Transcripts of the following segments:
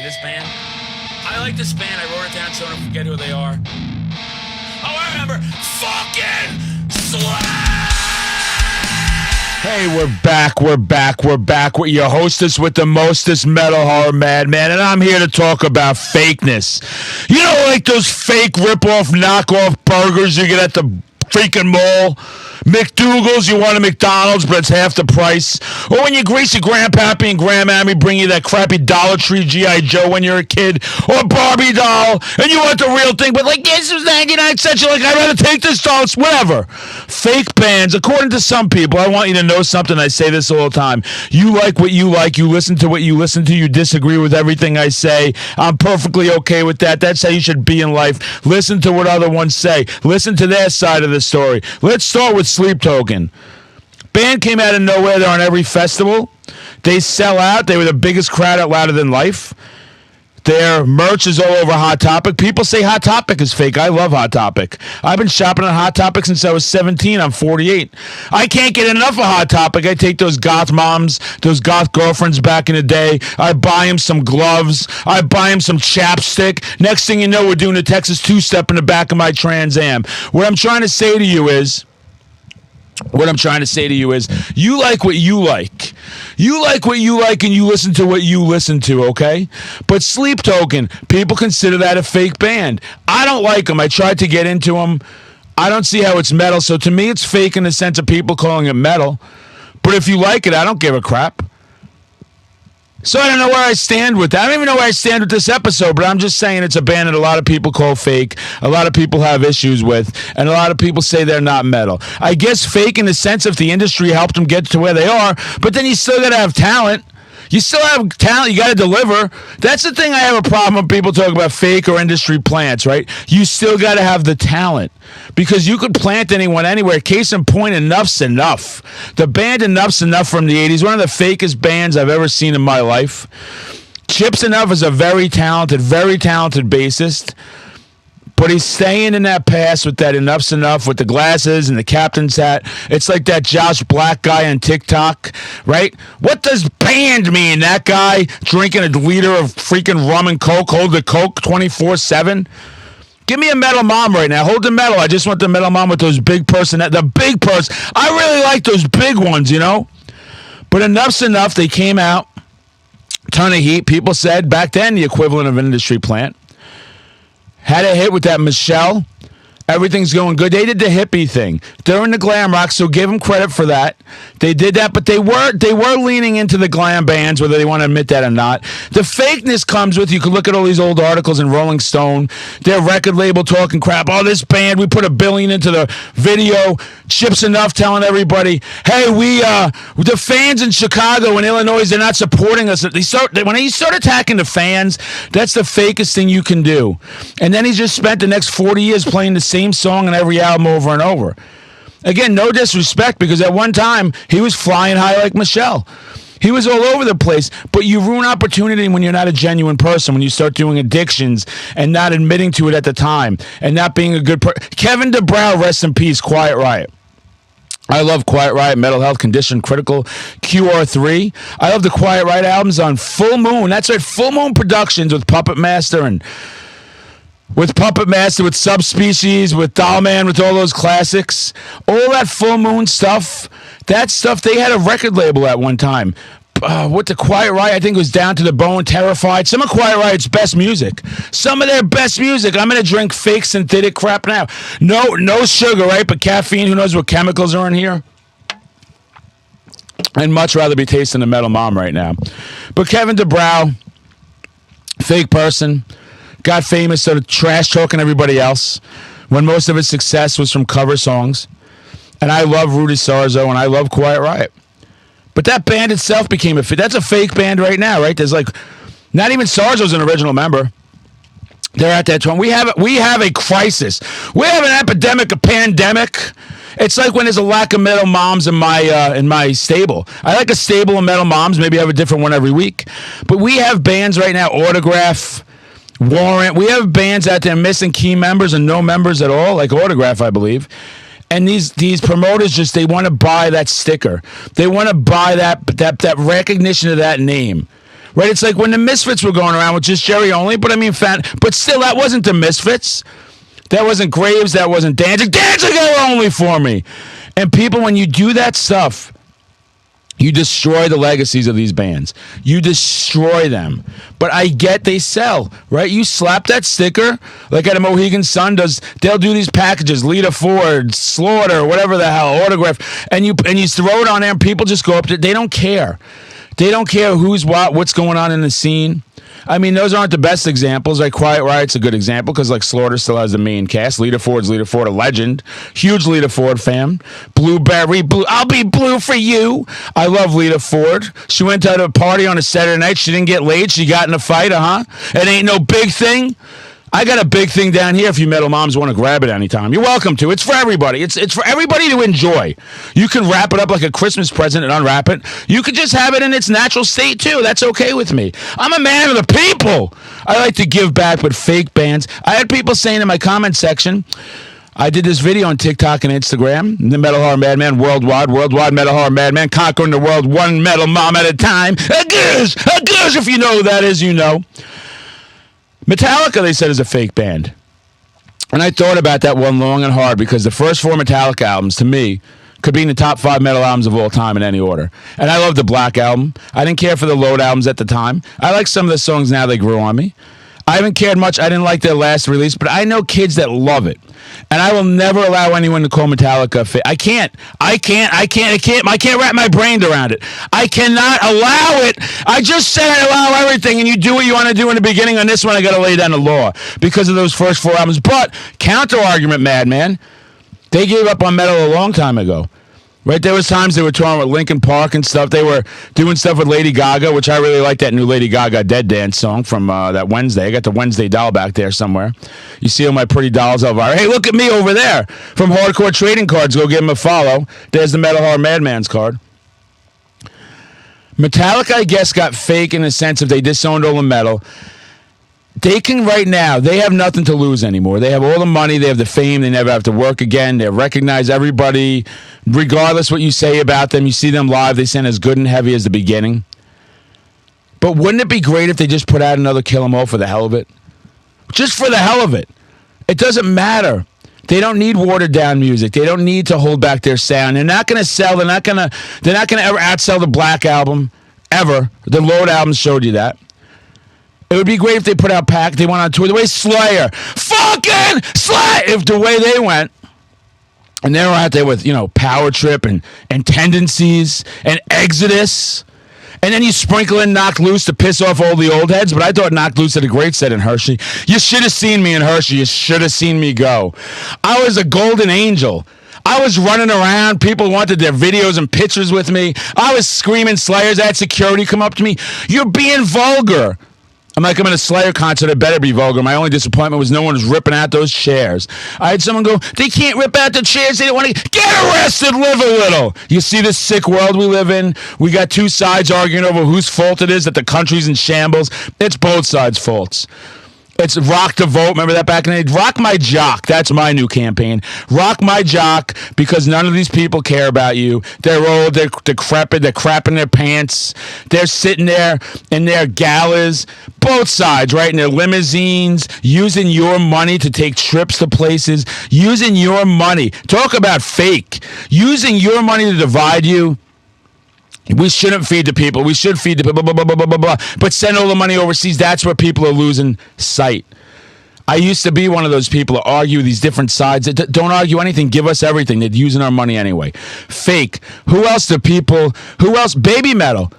This band? I like this band. I wrote it down so I don't forget who they are. Oh, I remember. Fucking Slap! Hey, we're back with your hostess with the mostest metal horror madman, and I'm here to talk about fakeness. You know, like those fake rip-off, knockoff burgers you get at the freaking mall? McDougal's, you want a McDonald's, but it's half the price. Or when your greasy grandpappy and grandmammy bring you that crappy Dollar Tree G.I. Joe when you're a kid, or Barbie doll, and you want the real thing, but like, this was 99 cents, you're like, I'd rather take this doll, it's whatever. Fake bands, according to some people, I want you to know something, I say this all the time. You like what you like, you listen to what you listen to, you disagree with everything I say. I'm perfectly okay with that. That's how you should be in life. Listen to what other ones say. Listen to their side of the story. Let's start with Sleep Token. Band came out of nowhere. They're on every festival. They sell out. They were the biggest crowd at Louder Than Life. Their merch is all over Hot Topic. People say Hot Topic is fake. I love Hot Topic. I've been shopping on Hot Topic since I was 17. I'm 48. I can't get enough of Hot Topic. I take those goth moms, those goth girlfriends back in the day. I buy them some gloves. I buy them some chapstick. Next thing you know, we're doing a Texas two-step in the back of my Trans Am. What I'm trying to say to you is, you like what you like. You like what you like and you listen to what you listen to, okay? But Sleep Token, people consider that a fake band. I don't like them. I tried to get into them. I don't see how it's metal. So to me, it's fake in the sense of people calling it metal. But if you like it, I don't give a crap. So I don't know where I stand with that. I don't even know where I stand with this episode, but I'm just saying it's a band that a lot of people call fake, a lot of people have issues with, and a lot of people say they're not metal. I guess fake in the sense if the industry helped them get to where they are, but then you still got to have talent. You still have talent. You got to deliver. That's the thing I have a problem when people talk about fake or industry plants, right? You still got to have the talent because you could plant anyone anywhere. Case in point, Enough's Enough. The band Enough's Enough from the 80s, one of the fakest bands I've ever seen in my life. Chips Enough is a very talented bassist. But he's staying in that past with that Enough's Enough with the glasses and the captain's hat. It's like that Josh Black guy on TikTok, right? What does band mean? That guy drinking a liter of freaking rum and coke, hold the coke 24/7? Give me a metal mom right now. Hold the metal. I just want the metal mom with those big person. The big person. I really like those big ones, you know? But Enough's Enough. They came out. Ton of heat. People said back then the equivalent of an industry plant. Had a hit with that Michelle. Everything's going good. They did the hippie thing. They're in the glam rock, so give them credit for that. They did that, but they were leaning into the glam bands, whether they want to admit that or not. The fakeness comes with, you can look at all these old articles in Rolling Stone, their record label talking crap. Oh, this band, we put $1 billion into the video. Chips Enough telling everybody, hey, the fans in Chicago and Illinois, they're not supporting us. When you start attacking the fans, that's the fakest thing you can do. And then he just spent the next 40 years playing the same song on every album over and over. Again, no disrespect, because at one time, he was flying high like Michelle. He was all over the place, but you ruin opportunity when you're not a genuine person, when you start doing addictions and not admitting to it at the time and not being a good person. Kevin DeBrow, rest in peace, Quiet Riot. I love Quiet Riot, Mental Health Condition Critical, QR3. I love the Quiet Riot albums on Full Moon. That's right, Full Moon Productions with Puppet Master with Subspecies, with Dollman, with all those classics. All that Full Moon stuff, that stuff, they had a record label at one time. With the Quiet Riot, I think it was Down to the Bone, Terrified. Some of Quiet Riot's best music. Some of their best music. I'm going to drink fake synthetic crap now. No sugar, right? But caffeine, who knows what chemicals are in here? I'd much rather be tasting a metal mom right now. But Kevin DeBrow, fake person, got famous sort of trash talking everybody else when most of his success was from cover songs. And I love Rudy Sarzo and I love Quiet Riot. But that band itself became that's a fake band right now, right? There's like, not even Sarzo's an original member. They're at that time. We have a crisis. We have an epidemic, a pandemic. It's like when there's a lack of metal moms in my stable. I like a stable of metal moms. Maybe I have a different one every week. But we have bands right now, Autograph, Warrant. We have bands out there missing key members and no members at all, like Autograph, I believe. And these promoters they want to buy that sticker. They want to buy that recognition of that name. right? It's like when the Misfits were going around with just Jerry only, but I mean, but still, that wasn't the Misfits. That wasn't Graves. That wasn't Danzig. Danzig are only for me. And people, when you do that stuff, you destroy the legacies of these bands. You destroy them. But I get they sell, right? You slap that sticker, like at a Mohegan Sun does. They'll do these packages, Lita Ford, Slaughter, whatever the hell, Autograph, and you throw it on there, and people just go up to. They don't care. They don't care who's what's going on in the scene. I mean, those aren't the best examples. Like Quiet Riot's a good example because like Slaughter still has the main cast. Lita Ford's Lita Ford, a legend. Huge Lita Ford fan. Blueberry, blue. I'll be blue for you. I love Lita Ford. She went to a party on a Saturday night. She didn't get laid. She got in a fight, It ain't no big thing. I got a big thing down here if you metal moms want to grab it anytime. You're welcome to. It's for everybody. It's for everybody to enjoy. You can wrap it up like a Christmas present and unwrap it. You could just have it in its natural state, too. That's okay with me. I'm a man of the people. I like to give back with fake bands. I had people saying in my comment section, I did this video on TikTok and Instagram, the Metal Horror Madman worldwide Metal Horror Madman, conquering the world one metal mom at a time. A goose, if you know who that is, you know. Metallica, they said, is a fake band. And I thought about that one long and hard because the first 4 Metallica albums, to me, could be in the top 5 metal albums of all time in any order. And I love the Black Album. I didn't care for the Load albums at the time. I like some of the songs now, they grew on me. I haven't cared much. I didn't like their last release, but I know kids that love it. And I will never allow anyone to call Metallica fake. I can't wrap my brain around it. I cannot allow it. I just said I allow everything, and you do what you want to do in the beginning. On this one, I got to lay down the law because of those first 4 albums. But counter argument, Madman, they gave up on metal a long time ago. Right, there was times they were touring with Linkin Park and stuff. They were doing stuff with Lady Gaga, which I really like that new Lady Gaga Dead Dance song from that Wednesday. I got the Wednesday doll back there somewhere. You see all my pretty dolls over there. Hey, look at me over there from Hardcore Trading Cards. Go give them a follow. There's the Metal Horror Madman's card. Metallica, I guess, got fake in the sense of they disowned all the metal. They can right now, they have nothing to lose anymore. They have all the money, they have the fame, they never have to work again. They recognize everybody, regardless what you say about them. You see them live, they sound as good and heavy as the beginning. But wouldn't it be great if they just put out another Kill 'Em All for the hell of it? Just for the hell of it. It doesn't matter. They don't need watered down music. They don't need to hold back their sound. They're not going to sell, they're not going to ever outsell the Black Album, ever. The Load album showed you that. It would be great if they put out they went on tour the way Slayer, fucking Slayer, if the way they went. And they were out there with, Power Trip and Tendencies and Exodus. And then you sprinkle in Knocked Loose to piss off all the old heads. But I thought Knocked Loose had a great set in Hershey. You should have seen me in Hershey. You should have seen me go. I was a golden angel. I was running around. People wanted their videos and pictures with me. I was screaming Slayers. I had security come up to me. You're being vulgar. I'm like, I'm in a Slayer concert. It better be vulgar. My only disappointment was no one was ripping out those chairs. I had someone go, they can't rip out the chairs. They don't want to get arrested. Live a little. You see this sick world we live in? We got 2 sides arguing over whose fault it is that the country's in shambles. It's both sides' faults. It's Rock the Vote. Remember that back in the day? Rock My Jock. That's my new campaign. Rock My Jock, because none of these people care about you. They're old. They're decrepit. They're crapping their pants. They're sitting there in their galas. Both sides, right? In their limousines, using your money to take trips to places. Using your money. Talk about fake. Using your money to divide you. We shouldn't feed the people. We should feed the people, blah, blah, blah, blah, blah, blah. But send all the money overseas. That's where people are losing sight. I used to be one of those people to argue these different sides. Don't argue anything. Give us everything. They're using our money anyway. Fake. Who else? Baby metal.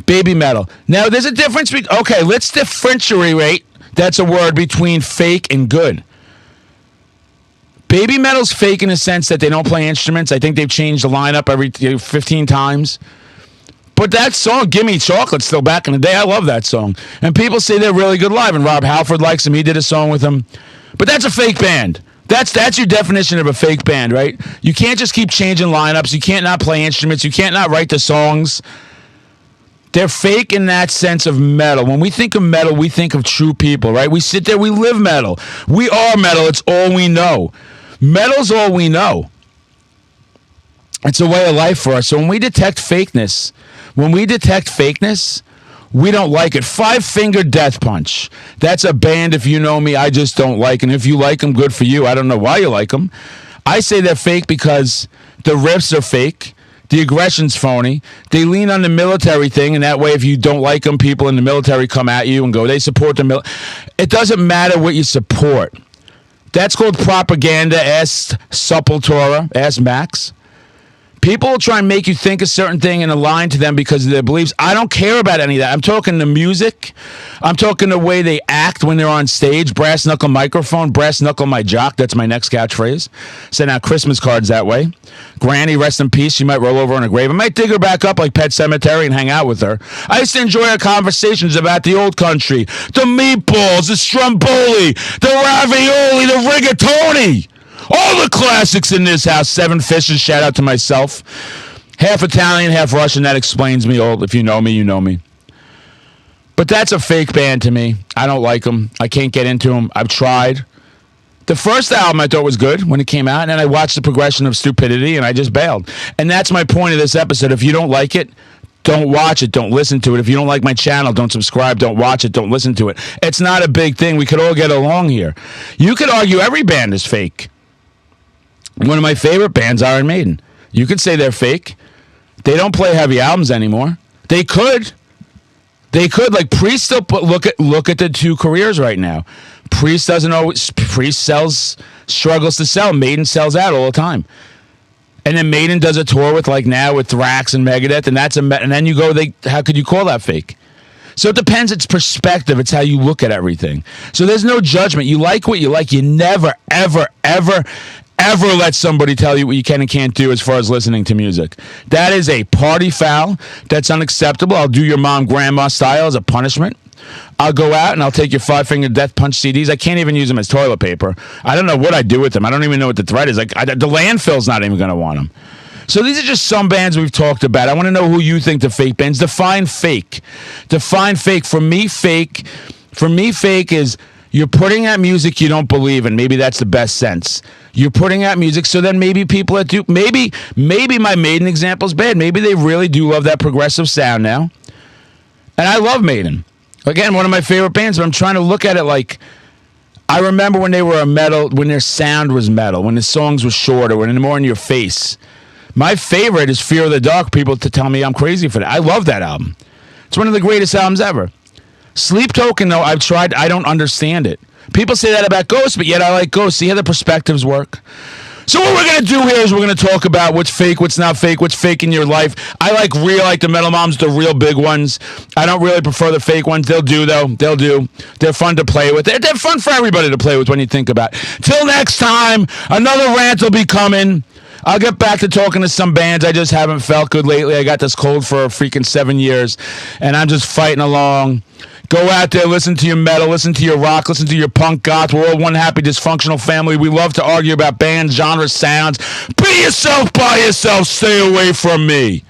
Baby metal. Now, there's a difference. Okay, let's differentiate. That's a word between fake and good. Baby metal's fake in the sense that they don't play instruments. I think they've changed the lineup every 15 times. But that song, Gimme Chocolate, still back in the day. I love that song. And people say they're really good live. And Rob Halford likes them. He did a song with them. But that's a fake band. That's your definition of a fake band, right? You can't just keep changing lineups. You can't not play instruments. You can't not write the songs. They're fake in that sense of metal. When we think of metal, we think of true people, right? We sit there, we live metal. We are metal. It's all we know. Metal's all we know. It's a way of life for us. So when we detect fakeness, we don't like it. Five Finger Death Punch. That's a band, if you know me, I just don't like. And if you like them, good for you. I don't know why you like them. I say they're fake because the riffs are fake. The aggression's phony. They lean on the military thing, and that way, if you don't like them, people in the military come at you and go, they support the military. It doesn't matter what you support. That's called propaganda. Ask Sepultura. Ask Max. People will try and make you think a certain thing and align to them because of their beliefs. I don't care about any of that. I'm talking the music. I'm talking the way they act when they're on stage. Brass knuckle microphone, brass knuckle my jock. That's my next catchphrase. Send out Christmas cards that way. Granny, rest in peace. She might roll over in a grave. I might dig her back up like Pet Sematary and hang out with her. I used to enjoy our conversations about the old country. The meatballs, the stromboli, the ravioli, the rigatoni. All the classics in this house. Seven Fishes, shout out to myself. Half Italian, half Russian. That explains me all. If you know me, you know me. But that's a fake band to me. I don't like them. I can't get into them. I've tried. The first album I thought was good when it came out, and then I watched the progression of stupidity, and I just bailed. And that's my point of this episode. If you don't like it, don't watch it. Don't listen to it. If you don't like my channel, don't subscribe. Don't watch it. Don't listen to it. It's not a big thing. We could all get along here. You could argue every band is fake. One of my favorite bands, Iron Maiden. You could say they're fake. They don't play heavy albums anymore. They could. Like Priest still look at the two careers right now. Priest struggles to sell. Maiden sells out all the time. And then Maiden does a tour with with Thrax and Megadeth, and then you go, how could you call that fake? So it depends. It's perspective. It's how you look at everything. So there's no judgment. You like what you like. You never, ever, ever, ever let somebody tell you what you can and can't do as far as listening to music. That is a party foul. That's unacceptable. I'll do your mom grandma style as a punishment. I'll go out and I'll take your Five Finger Death Punch CDs. I can't even use them as toilet paper. I don't know what I do with them. I don't even know what the thread is. The landfill's not even going to want them. So these are just some bands we've talked about. I want to know who you think the fake bands. Define fake. Define fake. For me, fake is you're putting out music you don't believe in. Maybe that's the best sense. You're putting out music, so then maybe people that do, maybe my Maiden example is bad. Maybe they really do love that progressive sound now. And I love Maiden. Again, one of my favorite bands, but I'm trying to look at it like, I remember when they were when their sound was metal, when the songs were shorter, when they're more in your face. My favorite is Fear of the Dark. People to tell me I'm crazy for that. I love that album. It's one of the greatest albums ever. Sleep Token, though, I've tried. I don't understand it. People say that about Ghost, but yet I like Ghost. See how the perspectives work? So what we're going to do here is we're going to talk about what's fake, what's not fake, what's fake in your life. I like the Metal Moms, the real big ones. I don't really prefer the fake ones. They'll do, though. They'll do. They're fun to play with. They're fun for everybody to play with when you think about it. Till next time, another rant will be coming. I'll get back to talking to some bands. I just haven't felt good lately. I got this cold for a freaking 7 years, and I'm just fighting along. Go out there, listen to your metal, listen to your rock, listen to your punk goth. We're all one happy, dysfunctional family. We love to argue about bands, genres, sounds. Be yourself by yourself. Stay away from me.